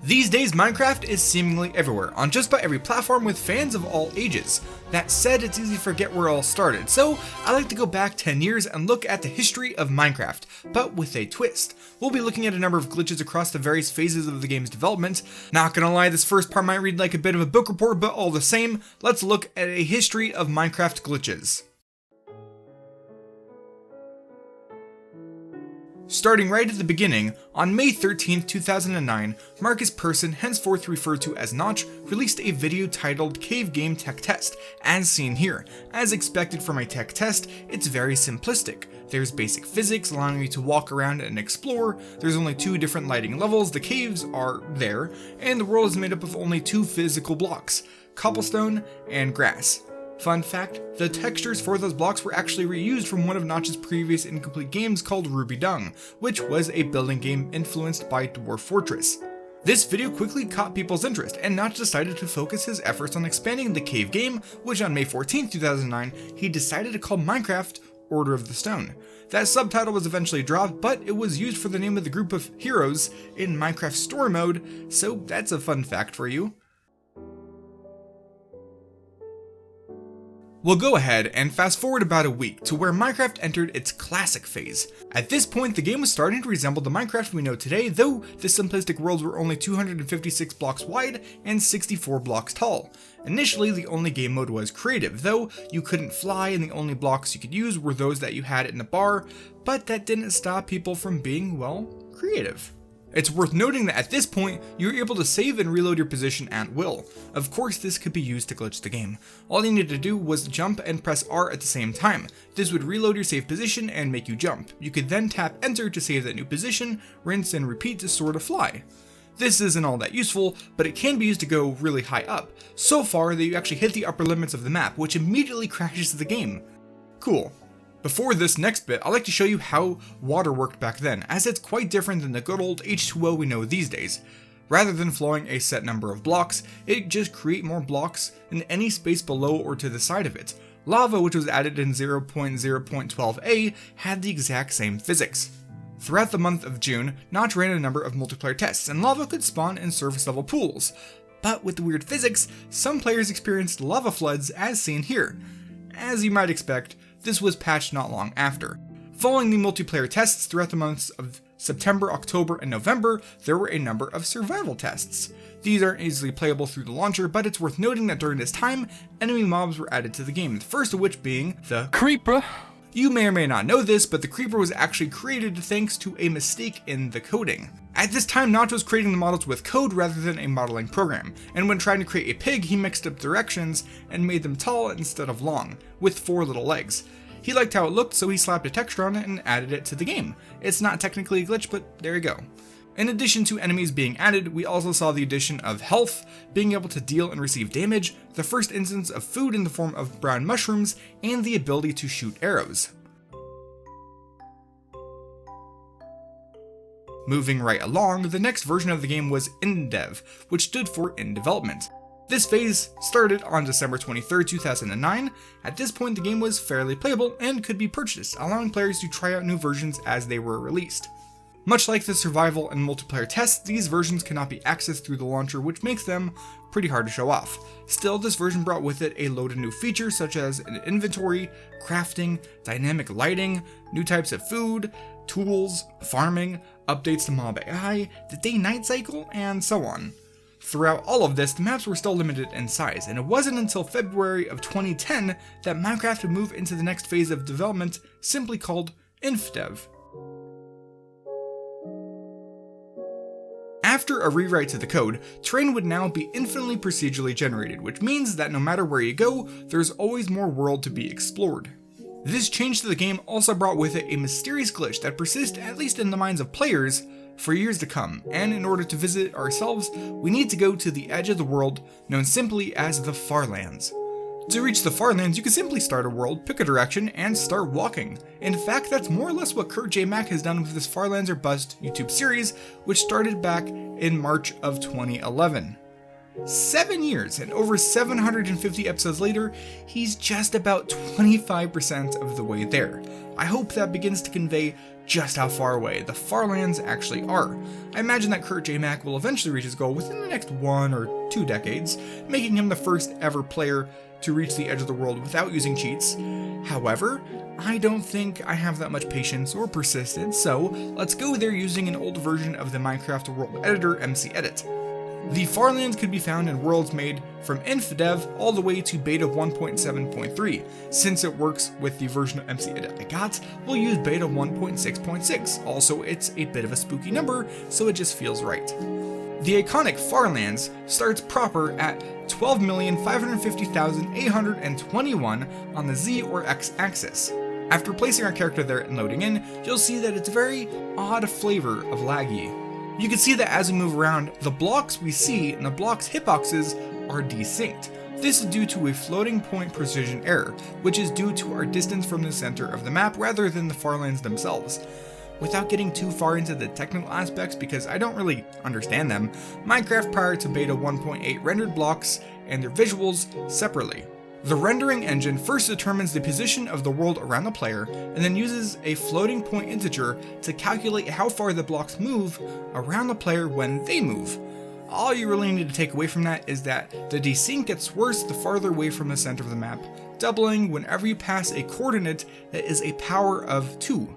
These days, Minecraft is seemingly everywhere, on just about every platform with fans of all ages. That said, it's easy to forget where it all started, so I like to go back 10 years and look at the history of Minecraft, but with a twist. We'll be looking at a number of glitches across the various phases of the game's development. Not gonna lie, this first part might read like a bit of a book report, but all the same, let's look at a history of Minecraft glitches. Starting right at the beginning, on May 13, 2009, Marcus Persson, henceforth referred to as Notch, released a video titled Cave Game Tech Test, as seen here. As expected from a tech test, it's very simplistic. There's basic physics allowing you to walk around and explore, there's only 2 different lighting levels, the caves are there, and the world is made up of only 2 physical blocks, cobblestone and grass. Fun fact, the textures for those blocks were actually reused from one of Notch's previous incomplete games called Ruby Dung, which was a building game influenced by Dwarf Fortress. This video quickly caught people's interest, and Notch decided to focus his efforts on expanding the cave game, which on May 14, 2009, he decided to call Minecraft Order of the Stone. That subtitle was eventually dropped, but it was used for the name of the group of heroes in Minecraft Story Mode, so that's a fun fact for you. We'll go ahead and fast forward about a week to where Minecraft entered its classic phase. At this point, the game was starting to resemble the Minecraft we know today, though the simplistic worlds were only 256 blocks wide and 64 blocks tall. Initially, the only game mode was creative, though you couldn't fly and the only blocks you could use were those that you had in the bar, but that didn't stop people from being, well, creative. It's worth noting that at this point, you're able to save and reload your position at will. Of course, this could be used to glitch the game. All you needed to do was jump and press R at the same time. This would reload your save position and make you jump. You could then tap enter to save that new position, rinse and repeat to sort of fly. This isn't all that useful, but it can be used to go really high up, so far that you actually hit the upper limits of the map, which immediately crashes the game. Cool. Before this next bit, I'd like to show you how water worked back then, as it's quite different than the good old H2O we know these days. Rather than flowing a set number of blocks, it just create more blocks in any space below or to the side of it. Lava, which was added in 0.0.12a, had the exact same physics. Throughout the month of June, Notch ran a number of multiplayer tests, and lava could spawn in surface level pools. But with the weird physics, some players experienced lava floods as seen here. As you might expect, this was patched not long after. Following the multiplayer tests throughout the months of September, October, and November, there were a number of survival tests. These aren't easily playable through the launcher, but it's worth noting that during this time, enemy mobs were added to the game, the first of which being the Creeper. You may or may not know this, but the Creeper was actually created thanks to a mistake in the coding. At this time, Notch was creating the models with code rather than a modeling program, and when trying to create a pig, he mixed up directions and made them tall instead of long, with 4 little legs. He liked how it looked, so he slapped a texture on it and added it to the game. It's not technically a glitch, but there you go. In addition to enemies being added, we also saw the addition of health, being able to deal and receive damage, the first instance of food in the form of brown mushrooms, and the ability to shoot arrows. Moving right along, the next version of the game was InDev, which stood for In Development. This phase started on December 23, 2009. At this point, the game was fairly playable and could be purchased, allowing players to try out new versions as they were released. Much like the survival and multiplayer tests, these versions cannot be accessed through the launcher, which makes them pretty hard to show off. Still, this version brought with it a load of new features such as an inventory, crafting, dynamic lighting, new types of food, tools, farming, updates to mob AI, the day-night cycle, and so on. Throughout all of this, the maps were still limited in size, and it wasn't until February of 2010 that Minecraft would move into the next phase of development, simply called InfDev. After a rewrite to the code, terrain would now be infinitely procedurally generated, which means that no matter where you go, there's always more world to be explored. This change to the game also brought with it a mysterious glitch that persists, at least in the minds of players, for years to come, and in order to visit ourselves, we need to go to the edge of the world, known simply as the Farlands. To reach the Farlands, you can simply start a world, pick a direction, and start walking. In fact, that's more or less what Kurt J. Mack has done with this Farlands or Bust YouTube series, which started back in March of 2011. 7 years and over 750 episodes later, he's just about 25% of the way there. I hope that begins to convey just how far away the Farlands actually are. I imagine that Kurt J. Mack will eventually reach his goal within the next 1 or 2 decades, making him the first ever player to reach the edge of the world without using cheats. However, I don't think I have that much patience or persistence, so let's go there using an old version of the Minecraft world editor MC-Edit. The Farlands could be found in worlds made from InfDev all the way to beta 1.7.3. Since it works with the version of MC-Edit I got, we'll use beta 1.6.6. Also, it's a bit of a spooky number, so it just feels right. The iconic Farlands starts proper at 12,550,821 on the Z or X axis. After placing our character there and loading in, you'll see that it's a very odd flavor of laggy. You can see that as we move around, the blocks we see and the blocks hitboxes are desynced. This is due to a floating point precision error, which is due to our distance from the center of the map rather than the Farlands themselves. Without getting too far into the technical aspects because I don't really understand them, Minecraft prior to beta 1.8 rendered blocks and their visuals separately. The rendering engine first determines the position of the world around the player and then uses a floating point integer to calculate how far the blocks move around the player when they move. All you really need to take away from that is that the desync gets worse the farther away from the center of the map, doubling whenever you pass a coordinate that is a power of 2.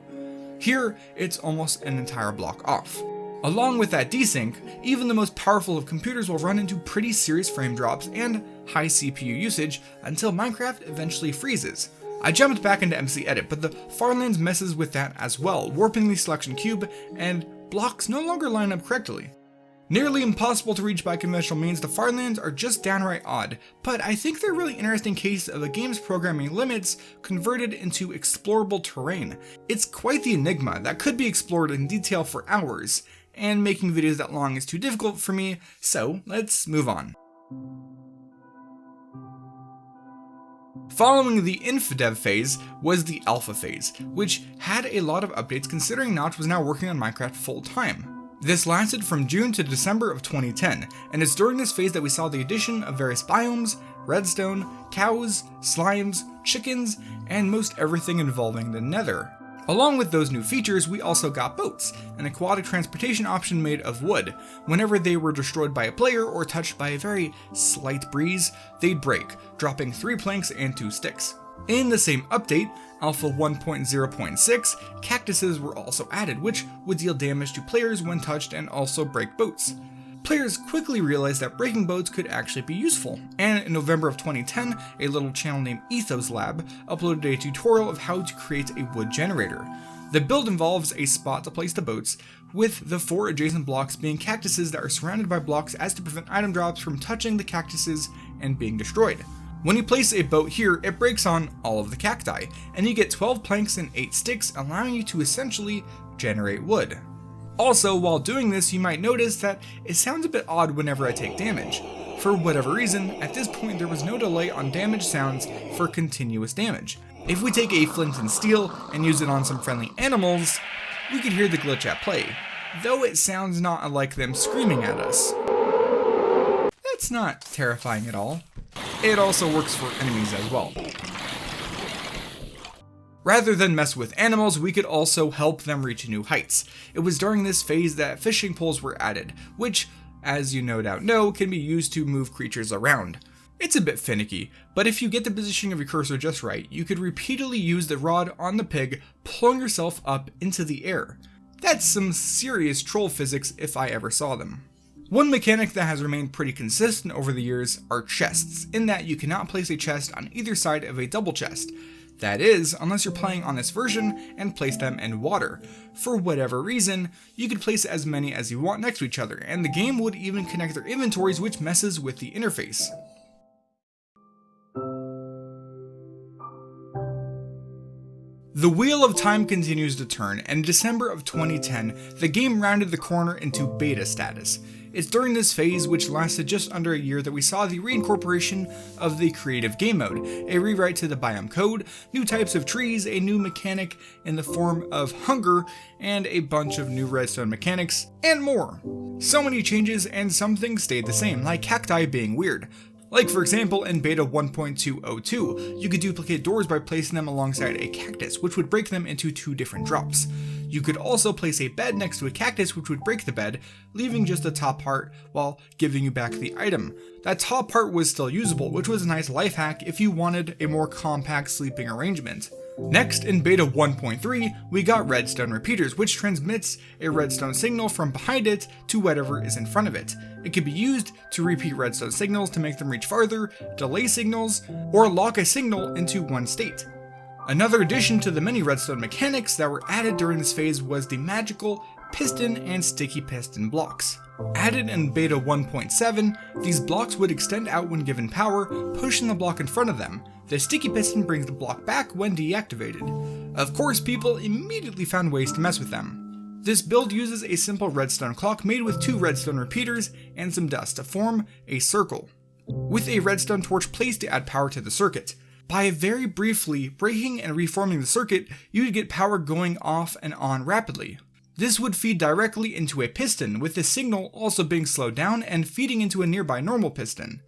Here, it's almost an entire block off. Along with that desync, even the most powerful of computers will run into pretty serious frame drops and high CPU usage until Minecraft eventually freezes. I jumped back into MC-Edit, but the Farlands messes with that as well, warping the selection cube, and blocks no longer line up correctly. Nearly impossible to reach by conventional means, the Farlands are just downright odd, but I think they're a really interesting case of a game's programming limits converted into explorable terrain. It's quite the enigma that could be explored in detail for hours, and making videos that long is too difficult for me, so let's move on. Following the InfDev phase was the Alpha phase, which had a lot of updates considering Notch was now working on Minecraft full time. This lasted from June to December of 2010, and it's during this phase that we saw the addition of various biomes, redstone, cows, slimes, chickens, and most everything involving the Nether. Along with those new features, we also got boats, an aquatic transportation option made of wood. Whenever they were destroyed by a player or touched by a very slight breeze, they'd break, dropping 3 planks and 2 sticks. In the same update, Alpha 1.0.6, cactuses were also added, which would deal damage to players when touched and also break boats. Players quickly realized that breaking boats could actually be useful, and in November of 2010, a little channel named Ethos Lab uploaded a tutorial of how to create a wood generator. The build involves a spot to place the boats, with the 4 adjacent blocks being cactuses that are surrounded by blocks as to prevent item drops from touching the cactuses and being destroyed. When you place a boat here, it breaks on all of the cacti, and you get 12 planks and 8 sticks, allowing you to essentially generate wood. Also, while doing this, you might notice that it sounds a bit odd whenever I take damage. For whatever reason, at this point there was no delay on damage sounds for continuous damage. If we take a flint and steel and use it on some friendly animals, we could hear the glitch at play, though it sounds not unlike them screaming at us. That's not terrifying at all. It also works for enemies as well. Rather than mess with animals, we could also help them reach new heights. It was during this phase that fishing poles were added, which, as you no doubt know, can be used to move creatures around. It's a bit finicky, but if you get the positioning of your cursor just right, you could repeatedly use the rod on the pig, pulling yourself up into the air. That's some serious troll physics if I ever saw them. One mechanic that has remained pretty consistent over the years are chests, in that you cannot place a chest on either side of a double chest. That is, unless you're playing on this version and place them in water. For whatever reason, you could place as many as you want next to each other, and the game would even connect their inventories, which messes with the interface. The wheel of time continues to turn, and in December of 2010, the game rounded the corner into beta status. It's during this phase, which lasted just under a year, that we saw the reincorporation of the creative game mode, a rewrite to the biome code, new types of trees, a new mechanic in the form of hunger, and a bunch of new redstone mechanics, and more. So many changes, and some things stayed the same, like cacti being weird. Like for example, in beta 1.202, you could duplicate doors by placing them alongside a cactus, which would break them into 2 different drops. You could also place a bed next to a cactus, which would break the bed, leaving just the top part while giving you back the item. That top part was still usable, which was a nice life hack if you wanted a more compact sleeping arrangement. Next, in beta 1.3, we got redstone repeaters, which transmits a redstone signal from behind it to whatever is in front of it. It can be used to repeat redstone signals to make them reach farther, delay signals, or lock a signal into one state. Another addition to the many redstone mechanics that were added during this phase was the magical piston and sticky piston blocks. Added in beta 1.7, these blocks would extend out when given power, pushing the block in front of them. The sticky piston brings the block back when deactivated. Of course, people immediately found ways to mess with them. This build uses a simple redstone clock made with 2 redstone repeaters and some dust to form a circle, with a redstone torch placed to add power to the circuit. By very briefly breaking and reforming the circuit, you would get power going off and on rapidly. This would feed directly into a piston, with the signal also being slowed down and feeding into a nearby normal piston.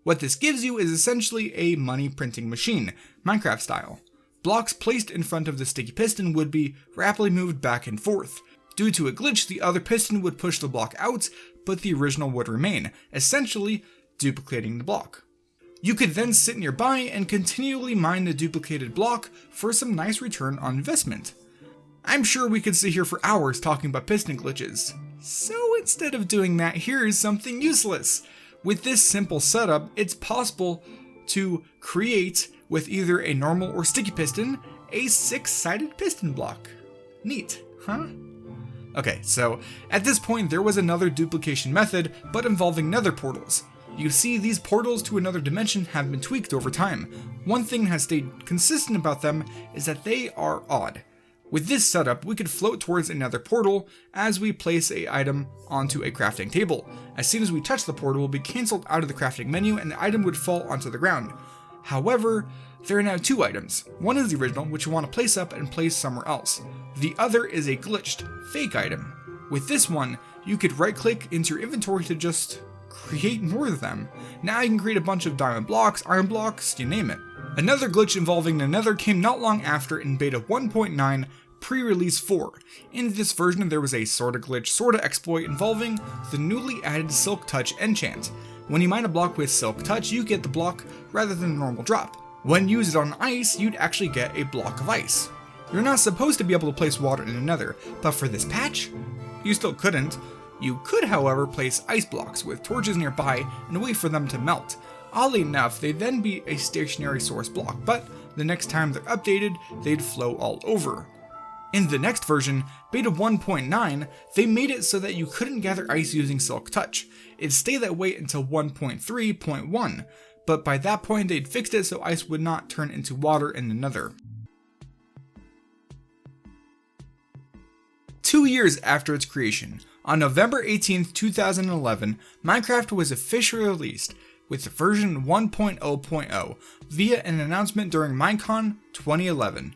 What this gives you is essentially a money printing machine, Minecraft style. Blocks placed in front of the sticky piston would be rapidly moved back and forth. Due to a glitch, the other piston would push the block out, but the original would remain, essentially duplicating the block. You could then sit nearby and continually mine the duplicated block for some nice return on investment. I'm sure we could sit here for hours talking about piston glitches. So instead of doing that, here's something useless. With this simple setup, it's possible to create, with either a normal or sticky piston, a 6-sided piston block. Neat, huh? Okay, so at this point there was another duplication method, but involving nether portals. You see, these portals to another dimension have been tweaked over time. One thing that has stayed consistent about them is that they are odd. With this setup, we could float towards another portal as we place an item onto a crafting table. As soon as we touch the portal, it will be cancelled out of the crafting menu and the item would fall onto the ground. However, there are now 2 items. One is the original, which you want to place up and place somewhere else. The other is a glitched, fake item. With this one, you could right-click into your inventory to just create more of them. Now you can create a bunch of diamond blocks, iron blocks, you name it. Another glitch involving the nether came not long after in beta 1.9 pre-release 4. In this version there was a sorta glitch, sorta exploit involving the newly added Silk Touch enchant. When you mine a block with Silk Touch, you get the block rather than a normal drop. When used on ice, you'd actually get a block of ice. You're not supposed to be able to place water in a nether, but for this patch, you still couldn't. You could, however, place ice blocks with torches nearby and wait for them to melt. Oddly enough, they'd then be a stationary source block, but the next time they're updated, they'd flow all over. In the next version, beta 1.9, they made it so that you couldn't gather ice using Silk Touch. It'd stay that way until 1.3.1, but by that point they'd fixed it so ice would not turn into water in the nether. 2 years after its creation, on November 18, 2011, Minecraft was officially released with version 1.0.0 via an announcement during Minecon 2011.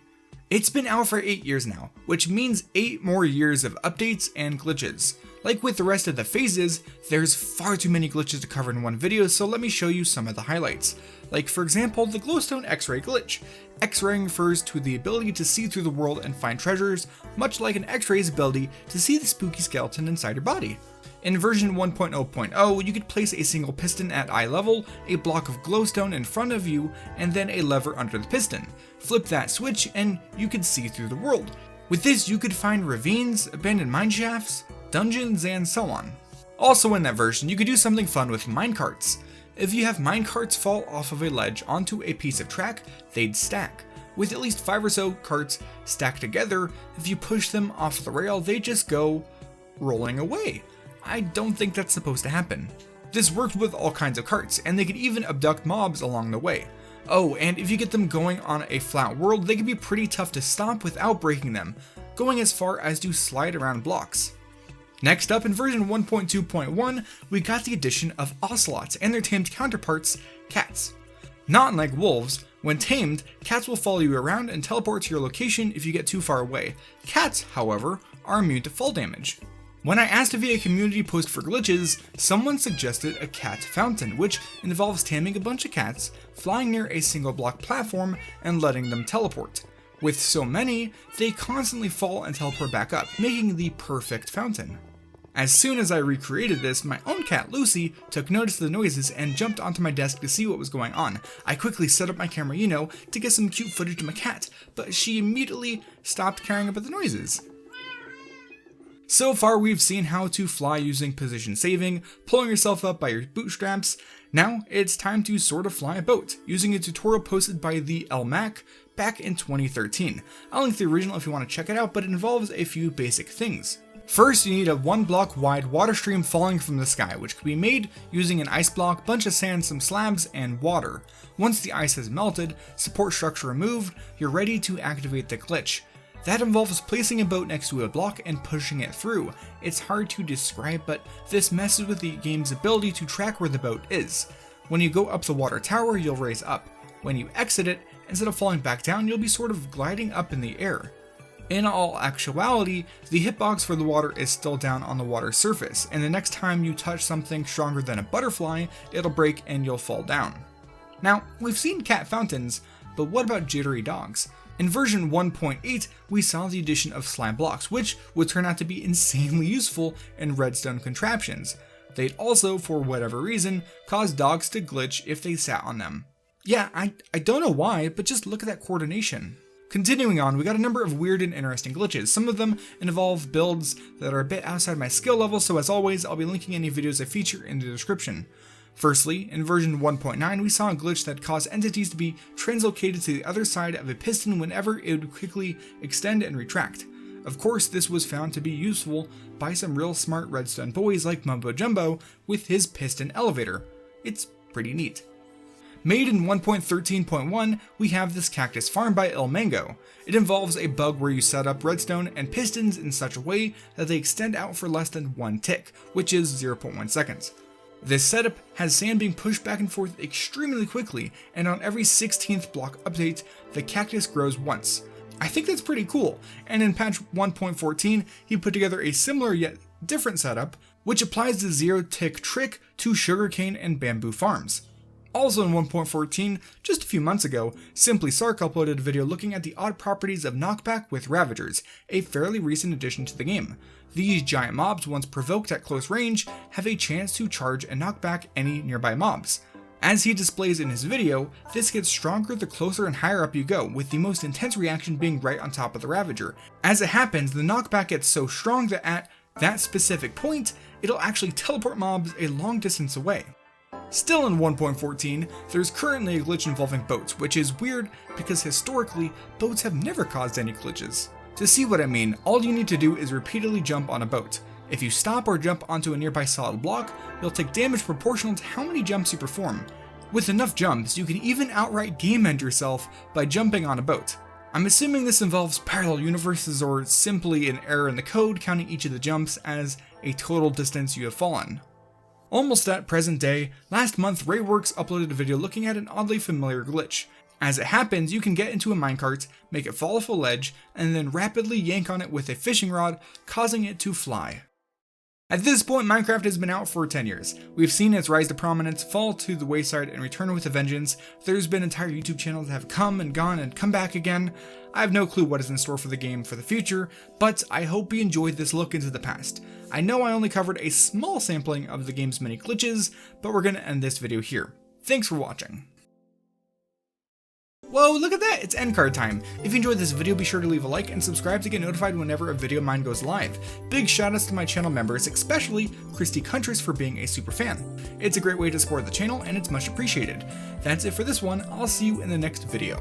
It's been out for 8 years now, which means 8 more years of updates and glitches. Like with the rest of the phases, there's far too many glitches to cover in one video, so let me show you some of the highlights. Like for example, the glowstone X-ray glitch. X-raying refers to the ability to see through the world and find treasures, much like an X-ray's ability to see the spooky skeleton inside your body. In version 1.0.0, you could place a single piston at eye level, a block of glowstone in front of you, and then a lever under the piston. Flip that switch and you could see through the world. With this, you could find ravines, abandoned mine shafts, dungeons, and so on. Also in that version, you could do something fun with minecarts. If you have minecarts fall off of a ledge onto a piece of track, they'd stack. With at least 5 or so carts stacked together, if you push them off the rail, they just go rolling away. I don't think that's supposed to happen. This worked with all kinds of carts, and they could even abduct mobs along the way. Oh, and if you get them going on a flat world, they can be pretty tough to stop without breaking them, going as far as to slide around blocks. Next up, in version 1.2.1, we got the addition of ocelots and their tamed counterparts, cats. Not unlike wolves, when tamed, cats will follow you around and teleport to your location if you get too far away. Cats, however, are immune to fall damage. When I asked via a community post for glitches, someone suggested a cat fountain, which involves taming a bunch of cats, flying near a single block platform, and letting them teleport. With so many, they constantly fall and teleport back up, making the perfect fountain. As soon as I recreated this, my own cat Lucy took notice of the noises and jumped onto my desk to see what was going on. I quickly set up my camera, to get some cute footage of my cat, but she immediately stopped caring about the noises. So far we've seen how to fly using position saving, pulling yourself up by your bootstraps. Now it's time to sort of fly a boat, using a tutorial posted by the LMAC back in 2013. I'll link the original if you want to check it out, but it involves a few basic things. First, you need a 1 block wide water stream falling from the sky, which can be made using an ice block, bunch of sand, some slabs, and water. Once the ice has melted, support structure removed, you're ready to activate the glitch. That involves placing a boat next to a block and pushing it through. It's hard to describe, but this messes with the game's ability to track where the boat is. When you go up the water tower, you'll raise up. When you exit it, instead of falling back down, you'll be sort of gliding up in the air. In all actuality, the hitbox for the water is still down on the water surface, and the next time you touch something stronger than a butterfly, it'll break and you'll fall down. Now, we've seen cat fountains, but what about jittery dogs? In version 1.8, we saw the addition of slime blocks, which would turn out to be insanely useful in redstone contraptions. They'd also, for whatever reason, cause dogs to glitch if they sat on them. Yeah, I don't know why, but just look at that coordination. Continuing on, we got a number of weird and interesting glitches. Some of them involve builds that are a bit outside my skill level, so as always, I'll be linking any videos I feature in the description. Firstly, in version 1.9, we saw a glitch that caused entities to be translocated to the other side of a piston whenever it would quickly extend and retract. Of course, this was found to be useful by some real smart redstone boys like Mumbo Jumbo with his Piston Elevator. It's pretty neat. Made in 1.13.1, we have this cactus farm by Il Mango. It involves a bug where you set up redstone and pistons in such a way that they extend out for less than 1 tick, which is 0.1 seconds. This setup has sand being pushed back and forth extremely quickly, and on every 16th block update, the cactus grows once. I think that's pretty cool, and in patch 1.14, he put together a similar yet different setup, which applies the 0-tick trick to sugarcane and bamboo farms. Also in 1.14, just a few months ago, Simply Sark uploaded a video looking at the odd properties of knockback with Ravagers, a fairly recent addition to the game. These giant mobs, once provoked at close range, have a chance to charge and knock back any nearby mobs. As he displays in his video, this gets stronger the closer and higher up you go, with the most intense reaction being right on top of the Ravager. As it happens, the knockback gets so strong that at that specific point, it'll actually teleport mobs a long distance away. Still in 1.14, there's currently a glitch involving boats, which is weird because historically, boats have never caused any glitches. To see what I mean, all you need to do is repeatedly jump on a boat. If you stop or jump onto a nearby solid block, you'll take damage proportional to how many jumps you perform. With enough jumps, you can even outright game end yourself by jumping on a boat. I'm assuming this involves parallel universes or simply an error in the code counting each of the jumps as a total distance you have fallen. Almost at present day, last month Rayworks uploaded a video looking at an oddly familiar glitch. As it happens, you can get into a minecart, make it fall off a ledge, and then rapidly yank on it with a fishing rod, causing it to fly. At this point, Minecraft has been out for 10 years. We've seen its rise to prominence, fall to the wayside, and return with a vengeance. There's been entire YouTube channels that have come and gone and come back again. I have no clue what is in store for the game for the future, but I hope you enjoyed this look into the past. I know I only covered a small sampling of the game's many glitches, but we're going to end this video here. Thanks for watching. Whoa, look at that, it's end card time. If you enjoyed this video, be sure to leave a like and subscribe to get notified whenever a video of mine goes live. Big shoutouts to my channel members, especially Christy Kuntress for being a super fan. It's a great way to support the channel and it's much appreciated. That's it for this one, I'll see you in the next video.